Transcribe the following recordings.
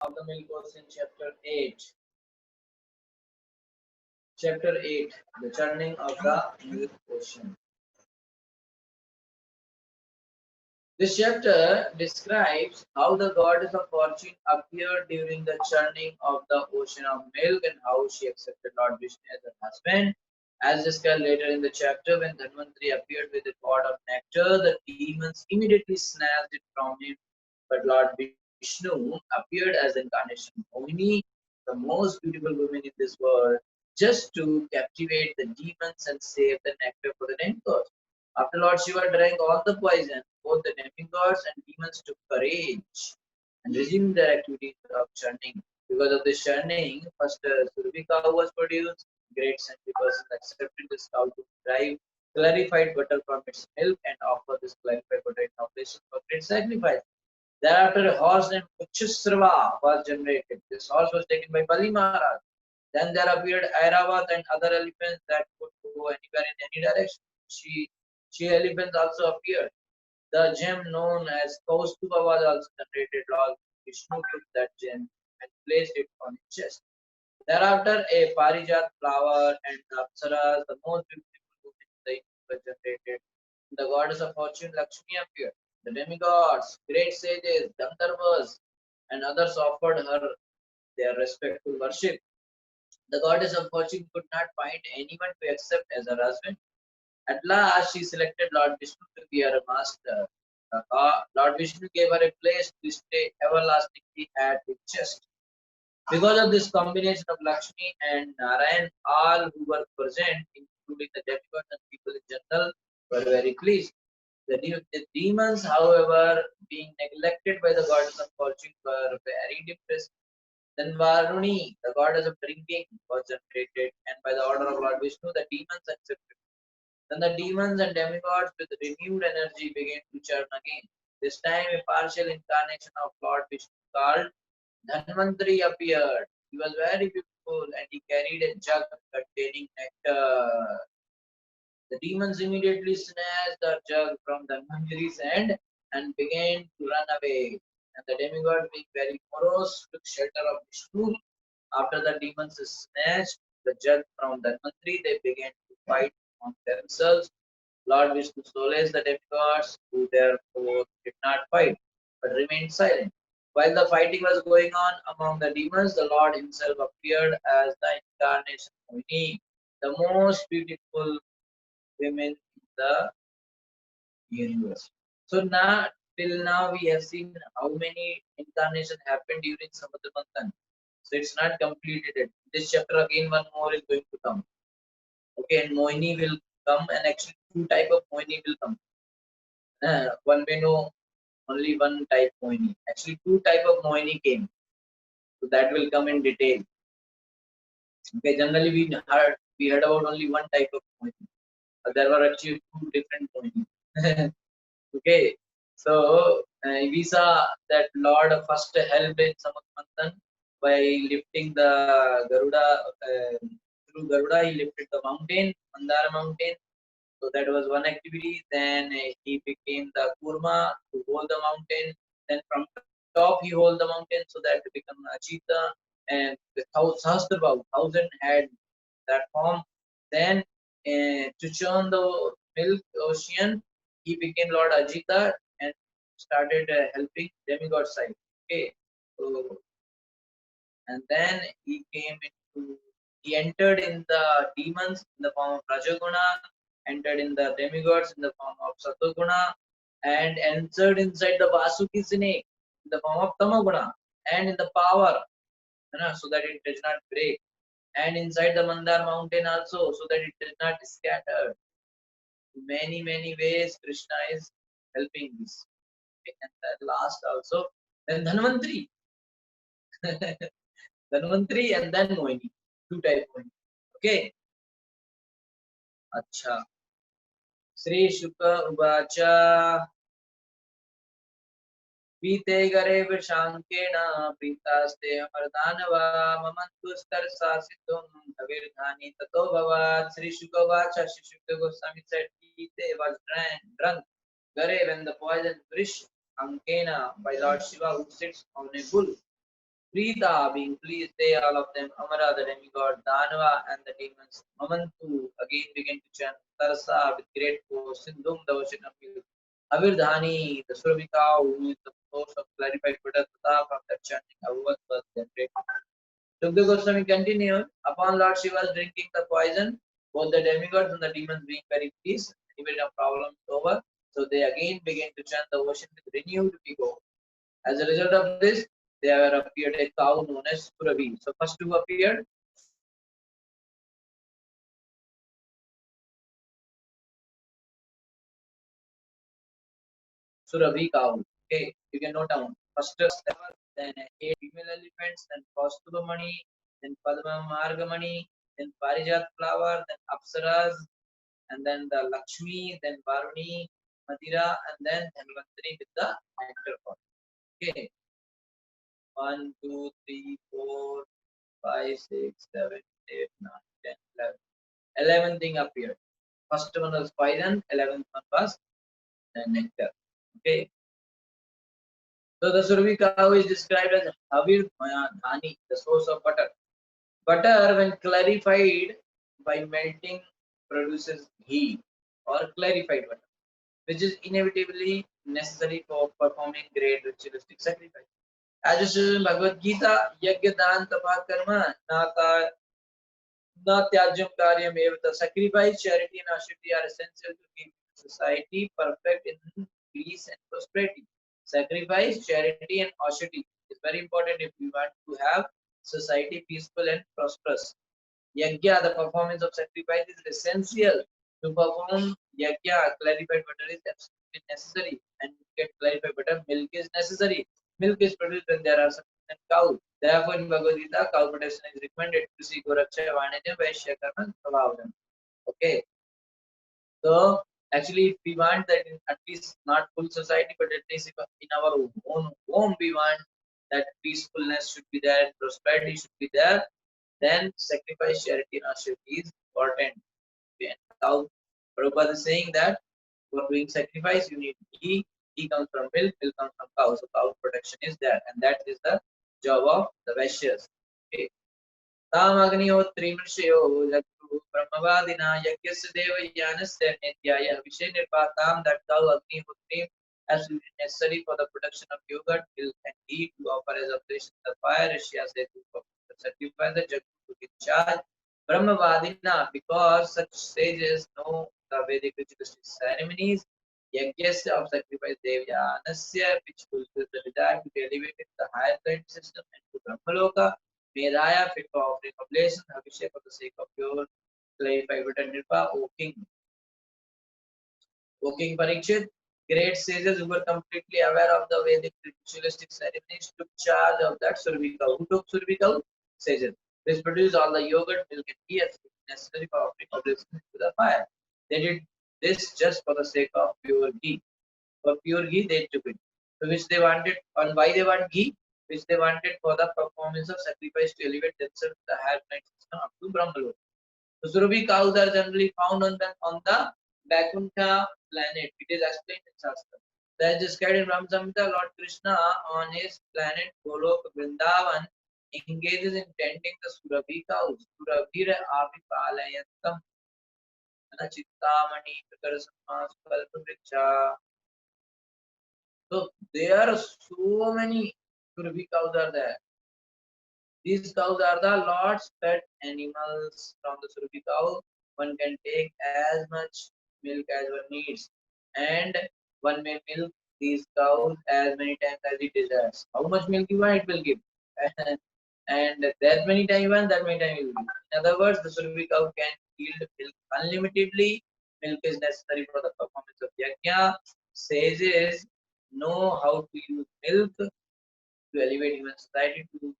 of the milk ocean, chapter 8. Chapter 8, the churning of the milk ocean. This chapter describes how the goddess of fortune appeared during the churning of the ocean of milk and how she accepted Lord Vishnu as her husband. As described later in the chapter, when Dhanvantari appeared with a pot of nectar, the demons immediately snatched it from him. But Lord Vishnu appeared as incarnation Bhavani, the most beautiful woman in this world, just to captivate the demons and save the nectar for the demigods. After Lord Shiva drank all the poison, both the demigods and demons took courage and resumed their activities of churning. Because of this churning, first Survi cow was produced. Great saintly persons accepted this cow to drive clarified butter from its milk and offer this clarified butter in oblation for great sacrifice. Thereafter, a horse named Uchusrava was generated. This horse was taken by Bali Maharaj. Then there appeared Airavat and other elephants that could go anywhere in any direction. She elephants also appeared. The gem known as Kaustuba was also generated. Lord Vishnu took that gem and placed it on his chest. Thereafter, a Parijat flower and the Apsaras, the most beautiful women in the universe, were generated. The goddess of fortune, Lakshmi, appeared. The demigods, great sages, Gandharvas, and others offered her their respectful worship. The goddess of fortune could not find anyone to accept as her husband. At last, she selected Lord Vishnu to be her master. Lord Vishnu gave her a place to stay everlastingly at his chest. Because of this combination of Lakshmi and Narayan, all who were present, including the demigods and people in general, were very pleased. The demons, however, being neglected by the goddess of fortune, were very depressed. Then Varuni, the goddess of drinking, was generated, and by the order of Lord Vishnu, the demons accepted. Then the demons and demigods with renewed energy began to churn again. This time, a partial incarnation of Lord Vishnu called Dhanvantari appeared. He was very beautiful and he carried a jug containing nectar. The demons immediately snatched the jug from Dhanvantari's hand and began to run away. And the demigod, being very morose, took shelter of Vishnu. After the demons snatched the jug from Dhanvantari, they began to fight among themselves. Lord Vishnu solaced the demigods, who therefore did not fight, but remained silent. While the fighting was going on among the demons, the Lord himself appeared as the incarnation Mohini, the most beautiful women in the universe. So now, till now, we have seen how many incarnations happened during Samudra Manthan. So it's not completed yet. This chapter again, one more is going to come. Okay, and Mohini will come, and actually two type of Mohini will come. One may know only one type Mohini. Actually, two type of Mohini came. So that will come in detail. Okay, generally we heard about only one type of Mohini. There were actually two different Mohini. Okay, so we saw that Lord first helped in Samudra by lifting the Garuda. Through Garuda, he lifted the mountain, Mandara mountain. So that was one activity. Then he became the Kurma to hold the mountain. Then from top he hold the mountain so that it become Ajita and the Sahasrabhahu, 1,000 had that form. Then to churn the milk ocean, he became Lord Ajita and started helping demigod side. Okay, so and then he entered in the demons in the form of Rajaguna, entered in the demigods in the form of Satoguna, and entered inside the Vasuki snake in the form of Tamaguna, and in the power, so that it does not break, and inside the Mandar mountain also, so that it does not scatter. Many ways Krishna is helping this. Okay, and the last also, then Dhanvantri. Dhanvantri and then Mohini. Two type Mohini. Okay. Acha. Sri Shuka Uvacha Pite Gare Vishankena Pritaste Amardhanava Mamantustar Sasitum Havirdhani Tato Bhavat. Sri Shuka Uvacha, Sri Shuka Goswami said Pite was drunk. Gare, when the poison Vrish Ankena by Lord Shiva, who sits on a bull. Prita, being pleased, they all of them, Amara, the demigod, Danava, and the demons, Mamantu, again begin to chant Tarsa with great force, Sindhum, the ocean of milk, Avirdhani, the Surabhi cow, who is the source of clarified Buddha, Tata, from that chanting, Avat was generated. Sukha Goswami continued, upon Lord Shiva's drinking the poison, both the demigods and the demons being very pleased, even a problem is over, so they again began to chant the ocean with renewed vigor. As a result of this, there appeared a cow known as Surabhi. So first who appeared? Surabhi cow. Okay, you can note down. First seven, then eight female elephants, then Kaustubamani, then Padma Margamani, then Parijat flower, then Apsaras, and then the Lakshmi, then Bhavani, Madira, and then Dhanvantari with the nectar pot. Okay, 1, 2, 3, 4, 5, 6, 7, 8, 9, 10, 11. 11th thing appeared. First one was poison, 11th one was nectar. Okay. So the Surabhi cow is described as Havir Dhani, the source of butter. Butter, when clarified by melting, produces ghee or clarified butter, which is inevitably necessary for performing great ritualistic sacrifice. As it is in Bhagavad Gita, Yajna Dan Tapa Karma Nata Natyajam Karyam Evata. Sacrifice, charity, and austerity are essential to keep society perfect in peace and prosperity. Sacrifice, charity, and austerity is very important if we want to have society peaceful and prosperous. Yajna, the performance of sacrifice, is essential. To perform yajna, clarified butter is absolutely necessary. And to get clarified butter, milk is necessary. Milk is produced when there are sufficient cows. Therefore, in Bhagavad Gita, cow protection is recommended to see Goraksha, Vanidya, Vaishya, Karma, Svabhavadam. Okay. So, actually, if we want that in at least not full society, but at least in our own home, we want that peacefulness should be there, prosperity should be there, then sacrifice, charity, and austerity is important. And now, Prabhupada is saying that for doing sacrifice, you need ghee. Ghee comes from milk comes from cow. So, cow protection is there, and that is the job of the Vaishyas. Okay. तामग्निहोत्रीमृषयो जग्रुः ब्रह्मवादिना यज्ञस्य देवयानस्य नित्याय विषय निर्वातां that cow Agnihotriम absolutely necessary for the production of yogurt, milk, and ghee to offer as oblation the fire. Rishya said to sacrifice the Jagru to discharge Brahmavadina, because such sages know the Vedic ritualistic ceremonies. Yajnasya of sacrifice Devyanasya, which fulfills the desire to be elevated to the higher plane system and to Brahmaloka. Medaya, fit for offering oblation, Abhishek for the sake of pure, clarified written Nirpa, O King Parikshit. Great sages who were completely aware of the Vedic ritualistic ceremonies took charge of that Survika. Who took Survika? Sages. This produced all the yogurt, milk, and tea as necessary for offering oblation to the fire. They did this just for the sake of pure ghee. For pure ghee, they took it. So which they wanted, and why they want ghee? Which they wanted for the performance of sacrifice to elevate themselves to the higher planet system up to Brahmalok. So Surabhi cows are generally found on the Vaikuntha planet. It is explained in Shastra. As described in Ram Samhita, Lord Krishna on his planet Golok Vrindavan engages in tending the Surabhi cows. Surabhira Avipalayantam Anachittamani Prakarasamas Kalpavriksha. So there are so many Surabhi cows are there. These cows are the Lord's pet animals. From the Surabhi cow, one can take as much milk as one needs, and one may milk these cows as many times as it desires. How much milk you want, it will give, and that many times you want, that many times it will give. In other words, the Surabhi cow can yield milk unlimitedly. Milk is necessary for the performance of yajna. Sages know how to use milk to elevate human society to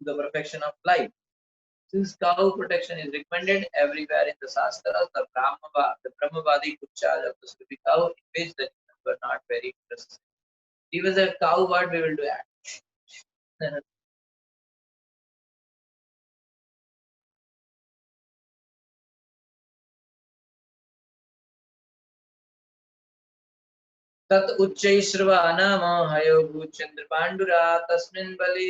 the perfection of life. Since cow protection is recommended everywhere in the Shastras, the Brahmavadi took charge of the Surabhi cow, in which the humans were not very interested. He was a cow, what we will do that. तत् उच्चैश्रवा नाम हयो भूचन्द्र पाण्डुरा तस्मिन् बलि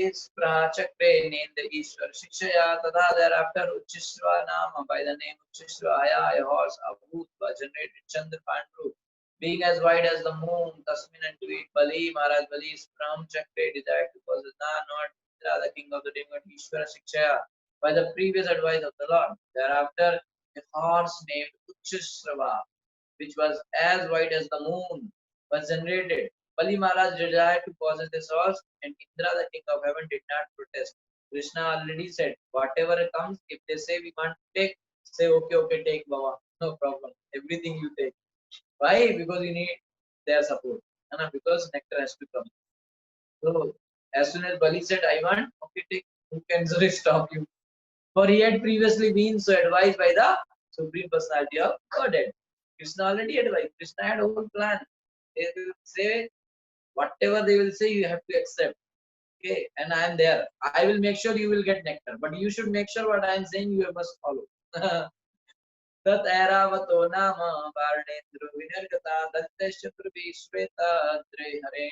चक्रे नेन्द्र ईश्वर शिक्षया तथा thereafter Uchchaishrava नाम by the name उच्चैश्रवाया a horse abhut was generated Chandra Pandu being as wide as the moon tasmin and to it Bali Maharaj Bali's from chakre desired to possess not Indra the king of the demon Ishvara Shikshaya by the previous advice of the Lord. Thereafter a horse named Uchchisrava which was as wide as the moon, was generated. Bali Maharaj desired to possess this horse, and Indra, the king of heaven, did not protest. Krishna already said, whatever comes, if they say we want to take, say okay, okay, take Baba, no problem. Everything you take. Why? Because you need their support. Because nectar has to come. So as soon as Bali said, I want, okay, take. Who can stop you? For he had previously been so advised by the Supreme Personality of Godhead. Krishna already advised. Krishna had a whole plan. They will say whatever they will say, you have to accept. Okay, and I am there. I will make sure you will get nectar, but you should make sure what I am saying you must follow. Tat Airavato Nama Varnendru Vinargata Dattesha Prabhishveta Dre Hare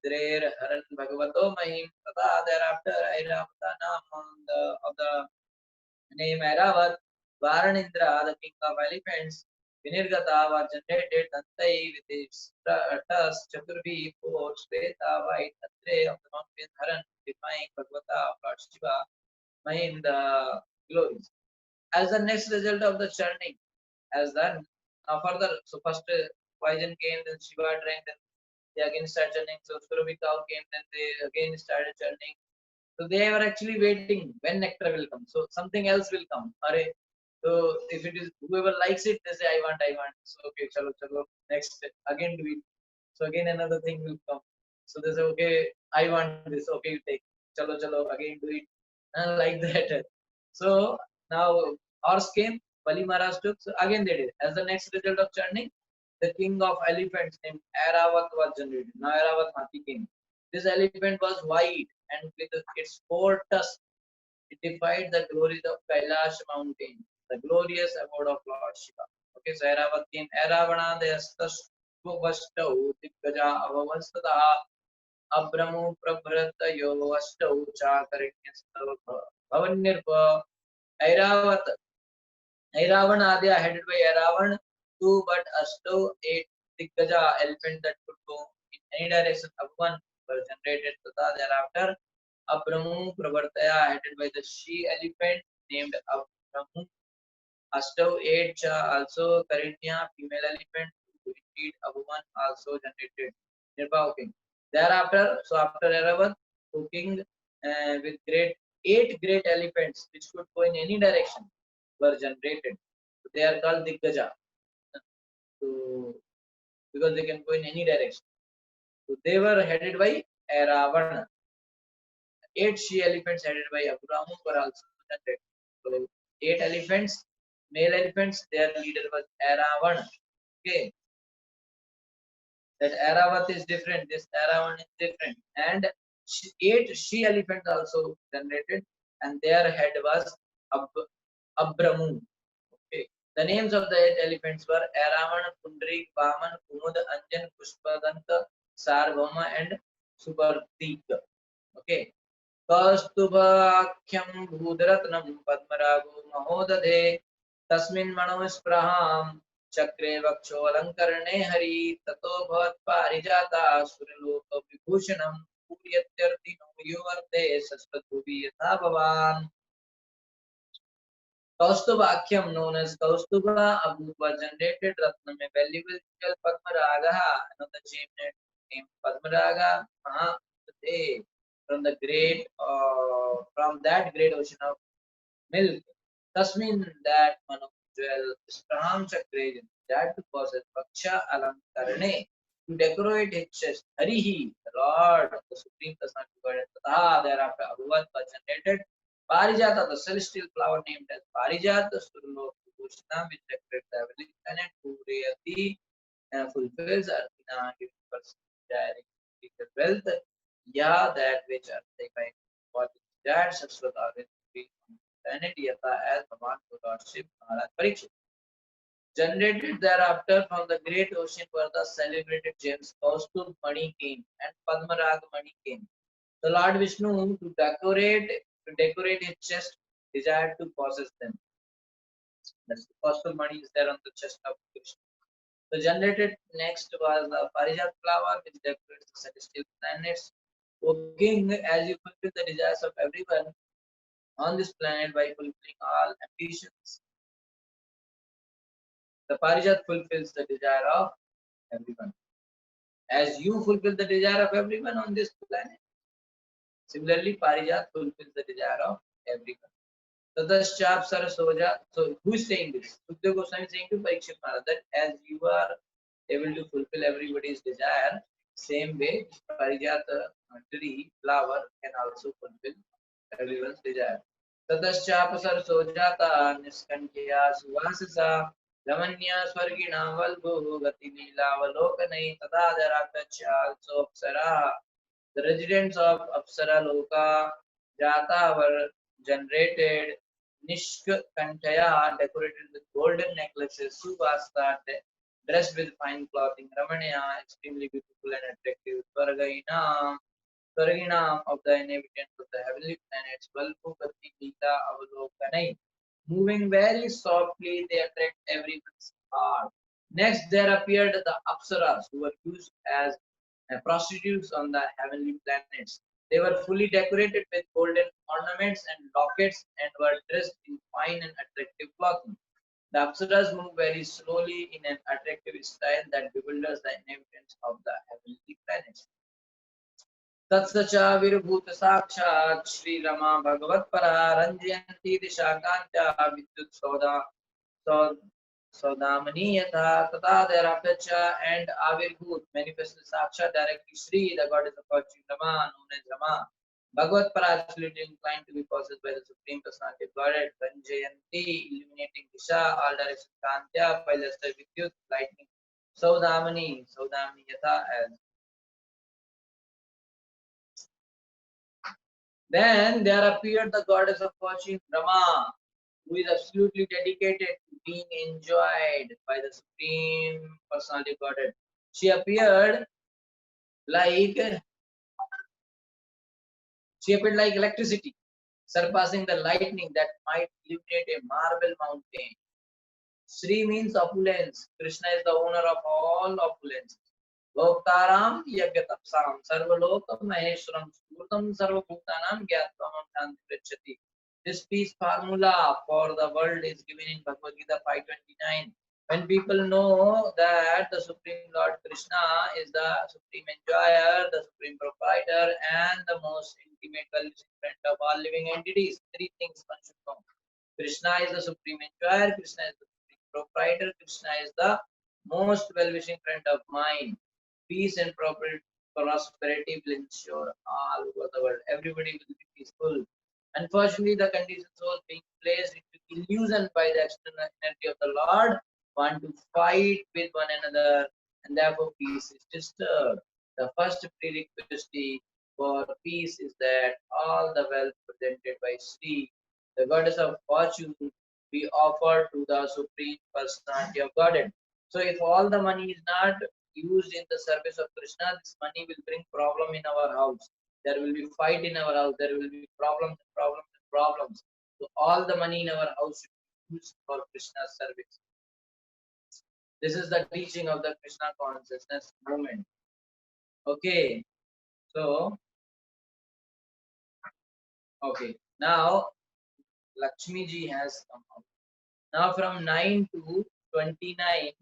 Dre Haran Bhagavato Mahim Tata thereafter Airavata Nama of the name Airavat, Varanindra, the king of elephants, Vinirgata was generated Dantai with his tusk, Chaturvi, four, Sveta, white, Atre of the mountain Haran, defying Bhagavata of Lord Shiva, Mahim the glories. As the next result of the churning, as the further, so first poison came, then Shiva drank, then they again started churning, so Surabhi cow came, then they again started churning. So they were actually waiting when nectar will come. So something else will come. Array. So if it is whoever likes it, they say I want, I want. So okay, chalo, chalo. Next again do it. So again another thing will come. So they say okay, I want this. Okay, you take. Chalo, chalo. Again do it. And like that. So now horse came. Bali Maharaj took. So again they did. As the next result of churning, the king of elephants named Aravat was generated. Now Aravat Hathi came. This elephant was white and with its four tusks it defied the glories of Kailash mountain, the glorious abode of Lord Shiva. Okay, so Airavat came. Airavana Devastau Diggaja Avavastadaha Abramu Prabhratayo Astau Chakarinyastava Bhavanirva Airavat Airavan Adya headed by Airavan, two but Ashto, eight Diggaja elephant that could go in any direction upon were generated. Tata thereafter, Abramu Pravartaya headed by the she elephant named Abramu. Ashto, eight also Karinya female elephant, indeed Abuman also generated. Nirva king. Thereafter, so after Airavan, king with eight great elephants which could go in any direction were generated. They are called Diggaja. So, because they can go in any direction. So they were headed by Aravana. Eight she elephants headed by Aburamu were also generated. So eight elephants, male elephants, their leader was Aravana. Okay, that Aravat is different, this Aravan is different. And eight she elephants also generated, and their head was Abramu. Okay. The names of the eight elephants were Aravan, Pundrik, Vaman, Kumud, Anjan, Pushpadanta, Sarvama, and Supartik. Okay. Kaustubhakyam Bhudaratnam Padmarago Mahodade Tasmin Manospraham Chakre Vaksho Alankarne Hari Tato Bhavat Parijata Suriloka Vibhushanam Puryatyartino Yuvarte Sasvatubhi Yatha Bhavan. Kaustubhakyam, known as Kaustuba, Abu was generated Ratna में valuable jewel Padmaraga, another gem named Padmaraga, Mahade, from the from that great ocean of milk. Tasmin that Manu jewel Straham Chakre that to possess Vaksha Alankarane to decorate his chest. Harihi, the Lord, the Supreme Personality of Godhead. Tatha, thereafter Abhuvat was generated. Parijata, the celestial flower named as Parijata, Surlo Bhushna, which decorates the heavenly planet, Puriyati, fulfills Arthina, giving person direct wealth. Ya, that which Arthi by what is that Saswata will be on the planet Yata as Bhavan to Lord Shiv Maharaj Parikshit. Generated thereafter from the great ocean were the celebrated gems Kaustubh Mani came and Padmarag Mani came. The Lord Vishnu to decorate his chest desired to possess them. That's the Kaustubh Mani is there on the chest of Krishna. The generated next was the Parijat flower which decorates the celestial planets. O king, as you fulfill the desires of everyone on this planet by fulfilling all ambitions, the Parijat fulfills the desire of everyone. As you fulfill the desire of everyone on this planet, similarly Parijat fulfills the desire of everyone. Tadaschap Sarasoja. So who is saying this? Sukdev Goswami is saying to Parikshit Maharaj that as you are able to fulfill everybody's desire, same way Parijat tree, flower can also fulfill everyone's desire. Tadaschap Sarasojata Niskankya Suvasasa Lamanya Swargina Valbu Gati Lila Valokanai Tadadarakacha also Apsara. The residents of Apsara Loka Jata were generated. Nishkantaya decorated with golden necklaces. Subhasta dressed with fine clothing. Ramanya extremely beautiful and attractive. Swarginam of the inhabitants of the heavenly planets. Valpukati Gita Avalokanai. Moving very softly, they attract everyone's heart. Next, there appeared the Apsaras, who were used as prostitutes on the heavenly planets. They were fully decorated with golden ornaments and lockets and were dressed in fine and attractive clothing. The Apsaras move very slowly in an attractive style that bewilders the inhabitants of the heavenly planets. तत्सचा विरभूत साक्षात् श्री रमा भगवत परा रंजयंती दिशा कांत्या विद्युत सौदामनी यथा तथा thereafter and Avirbhut manifested Sakshat directly Sri, the goddess of fortune, Rama, known as Rama. Bhagavat Para absolutely inclined to be possessed by the Supreme Personality of Godhead, Ranjayanti, illuminating Disha, all directions, Kantya, by luster Vidyut, lightning, Saudamani Yatha as. Then there appeared the goddess of fortune, Brahma, who is absolutely dedicated to being enjoyed by the Supreme Personality of Godhead. She appeared like electricity, surpassing the lightning that might illuminate a marble mountain. Sri means opulence. Krishna is the owner of all opulence. Bhoktaram yagyatapsam sarvalokam maheshwaram sturtam sarvabhutanam gyatvam shanti prachati. This peace formula for the world is given in Bhagavad Gita 529. When people know that the Supreme Lord Krishna is the supreme enjoyer, the supreme proprietor, and the most intimate friend of all living entities, three things one should know. Krishna is the supreme enjoyer, Krishna is the supreme proprietor, Krishna is the most well-wishing friend of mine. Peace and prosperity will ensure all over the world. Everybody will be peaceful. Unfortunately, the conditioned souls being placed into illusion by the external energy of the Lord want to fight with one another, and therefore peace is disturbed. The first prerequisite for peace is that all the wealth presented by Sri, the goddess of fortune, be offered to the Supreme Personality of Godhead. So, if all the money is not used in the service of Krishna, this money will bring problem in our house. There will be fight in our house. There will be problems and problems and problems. So all the money in our house should be used for Krishna's service. This is the teaching of the Krishna consciousness movement. Okay, so now Lakshmi ji has come out. Now from 9 to 29,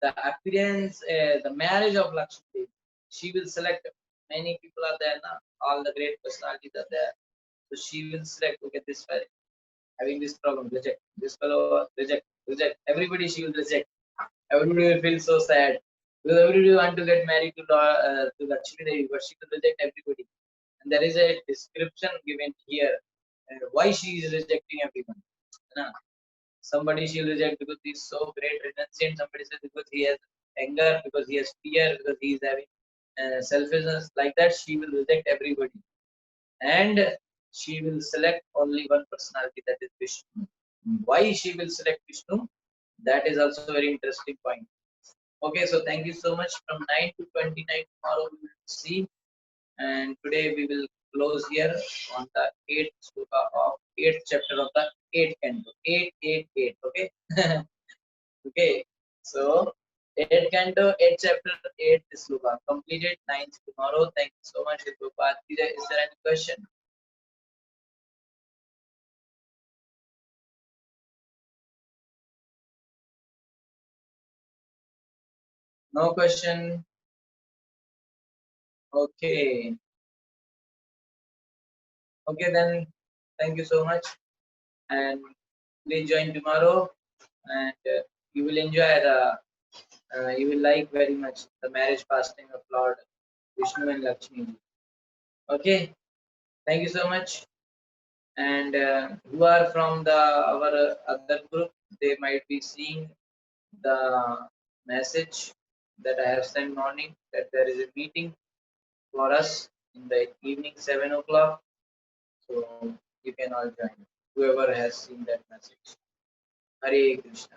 the appearance, the marriage of Lakshmi, she will select. Many people are there now. All the great personalities are there. So she will select. Okay, this fellow having this problem, reject. This fellow, reject. Everybody she will reject. Everybody will feel so sad because everybody want to get married to Lakshmi Devi, but she will reject everybody. And there is a description given here why she is rejecting everyone. Somebody she will reject because he is so great renunciant. Somebody says because he has anger, because he has fear, because he is having selfishness. Like that, she will reject everybody, and she will select only one personality, that is Vishnu. why she will select Vishnu, that is also very interesting point. Okay, so thank you so much. From 9 to 29 tomorrow we will see, and today we will close here on the 8th sloka of 8th chapter of the 8th canto. 888. Okay. Okay. So 8th canto, 8th chapter, 8th sloka completed. 9th tomorrow. Thank you so much, Prabhupada. Is there any question? No question. Okay. Okay, then thank you so much, and please join tomorrow, and you will enjoy you will like very much the marriage fasting of Lord Vishnu and Lakshmi. Okay, thank you so much. And who are from the our other group, they might be seeing the message that I have sent morning that there is a meeting for us in the evening 7 o'clock. So you can all join. Whoever has seen that message. Hare Krishna.